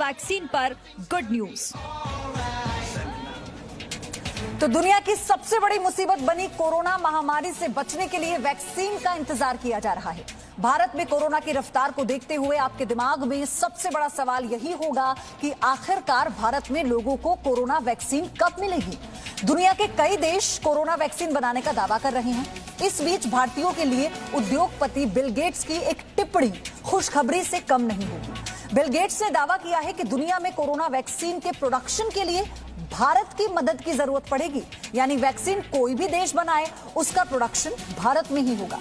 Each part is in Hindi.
वैक्सीन पर गुड न्यूज। तो दुनिया की सबसे बड़ी मुसीबत बनी कोरोना महामारी से बचने के लिए वैक्सीन का इंतजार किया जा रहा है। भारत में कोरोना की रफ्तार को देखते हुए आपके दिमाग में सबसे बड़ा सवाल यही होगा कि आखिरकार भारत में लोगों को कोरोना वैक्सीन कब मिलेगी। दुनिया के कई देश कोरोना वैक्सीन बनाने का दावा कर रहे हैं। इस बीच भारतीयों के लिए उद्योगपति बिल गेट्स की एक टिप्पणी खुशखबरी से कम नहीं होगी। बिल गेट्स ने दावा किया है कि दुनिया में कोरोना वैक्सीन के प्रोडक्शन के लिए भारत की मदद की जरूरत पड़ेगी, यानी वैक्सीन कोई भी देश बनाए उसका प्रोडक्शन भारत में ही होगा।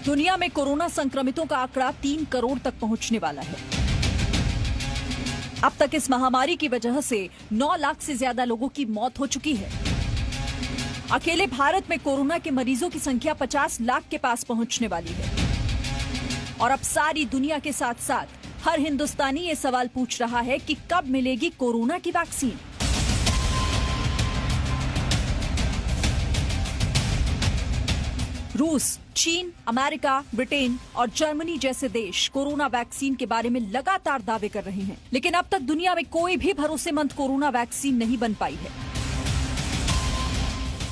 दुनिया में कोरोना संक्रमितों का आंकड़ा 3 करोड़ तक पहुंचने वाला है। अब तक इस महामारी की वजह से 9 लाख से ज्यादा लोगों की मौत हो चुकी है। अकेले भारत में कोरोना के मरीजों की संख्या 50 लाख के पास पहुंचने वाली है। और अब सारी दुनिया के साथ साथ हर हिंदुस्तानी ये सवाल पूछ रहा है कि कब मिलेगी कोरोना की वैक्सीन। रूस, चीन, अमेरिका, ब्रिटेन और जर्मनी जैसे देश कोरोना वैक्सीन के बारे में लगातार दावे कर रहे हैं, लेकिन अब तक दुनिया में कोई भी भरोसेमंद कोरोना वैक्सीन नहीं बन पाई है।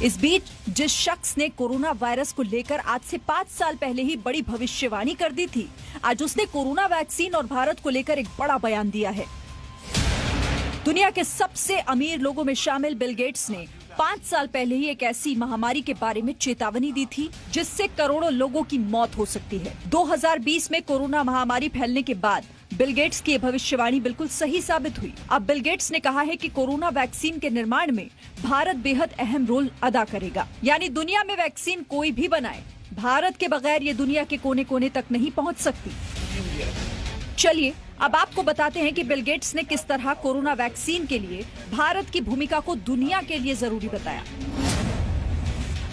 इस बीच जिस शख्स ने कोरोना वायरस को लेकर आज से 5 साल पहले ही बड़ी भविष्यवाणी कर दी थी, आज उसने कोरोना वैक्सीन और भारत को लेकर एक बड़ा बयान दिया है। दुनिया के सबसे अमीर लोगों में शामिल बिल गेट्स ने 5 साल पहले ही एक ऐसी महामारी के बारे में चेतावनी दी थी जिससे करोड़ों लोगों की मौत हो सकती है। 2020 में कोरोना महामारी फैलने के बाद बिल गेट्स की भविष्यवाणी बिल्कुल सही साबित हुई। अब बिल गेट्स ने कहा है कि कोरोना वैक्सीन के निर्माण में भारत बेहद अहम रोल अदा करेगा, यानी दुनिया में वैक्सीन कोई भी बनाए, भारत के बगैर ये दुनिया के कोने कोने तक नहीं पहुँच सकती। चलिए अब आपको बताते हैं कि बिल गेट्स ने किस तरह कोरोना वैक्सीन के लिए भारत की भूमिका को दुनिया के लिए जरूरी बताया।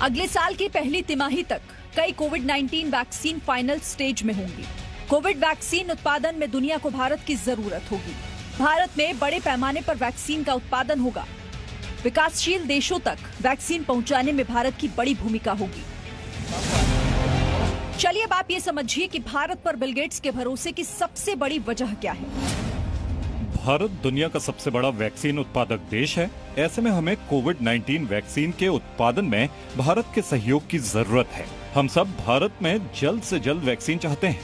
अगले साल की पहली तिमाही तक कई कोविड-19 वैक्सीन फाइनल स्टेज में होंगी। कोविड वैक्सीन उत्पादन में दुनिया को भारत की जरूरत होगी। भारत में बड़े पैमाने पर वैक्सीन का उत्पादन होगा। विकासशील देशों तक वैक्सीन पहुंचाने में भारत की बड़ी भूमिका होगी। चलिए अब आप ये समझिए कि भारत पर बिल गेट्स के भरोसे की सबसे बड़ी वजह क्या है। भारत दुनिया का सबसे बड़ा वैक्सीन उत्पादक देश है। ऐसे में हमें कोविड-19 वैक्सीन के उत्पादन में भारत के सहयोग की जरूरत है। हम सब भारत में जल्द से जल्द वैक्सीन चाहते हैं,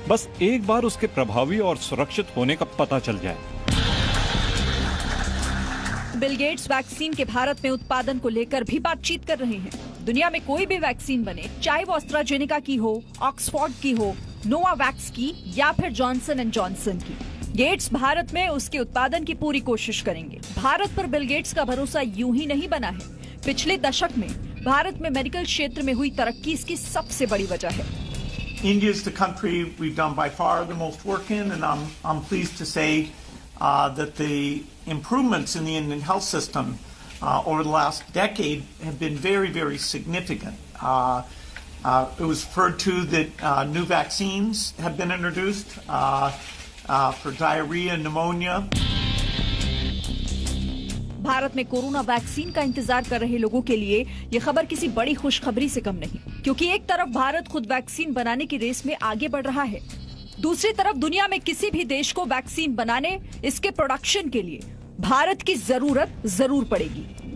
बस एक बार उसके प्रभावी और सुरक्षित होने का पता चल जाए। बिल गेट्स वैक्सीन के भारत में उत्पादन को लेकर भी बातचीत कर रहे हैं। दुनिया में कोई भी वैक्सीन बने, चाहे वो एस्ट्राजेनेका की हो, ऑक्सफोर्ड की हो, नोवावैक्स की या फिर जॉनसन एंड जॉनसन की, गेट्स भारत में उसके उत्पादन की पूरी कोशिश करेंगे। भारत पर बिल गेट्स का भरोसा यूं ही नहीं बना है। पिछले दशक में भारत में मेडिकल क्षेत्र में हुई तरक्की इसकी सबसे बड़ी वजह है। India is the country we've done by far the most work in, and I'm pleased to say that the improvements in the Indian health system over the last decade have been very, very significant. It was referred to that new vaccines have been introduced for diarrhea and pneumonia. Bharat में कोरोना वैक्सीन का इंतजार कर रहे लोगों के लिए ये खबर किसी बड़ी खुशखबरी से कम नहीं, क्योंकि एक तरफ भारत खुद वैक्सीन बनाने की रेस में आगे बढ़ रहा है, दूसरी तरफ दुनिया में किसी भी देश को वैक्सीन बनाने, इसके प्रोडक्शन के लिए भारत की जरूरत जरूर पड़ेगी।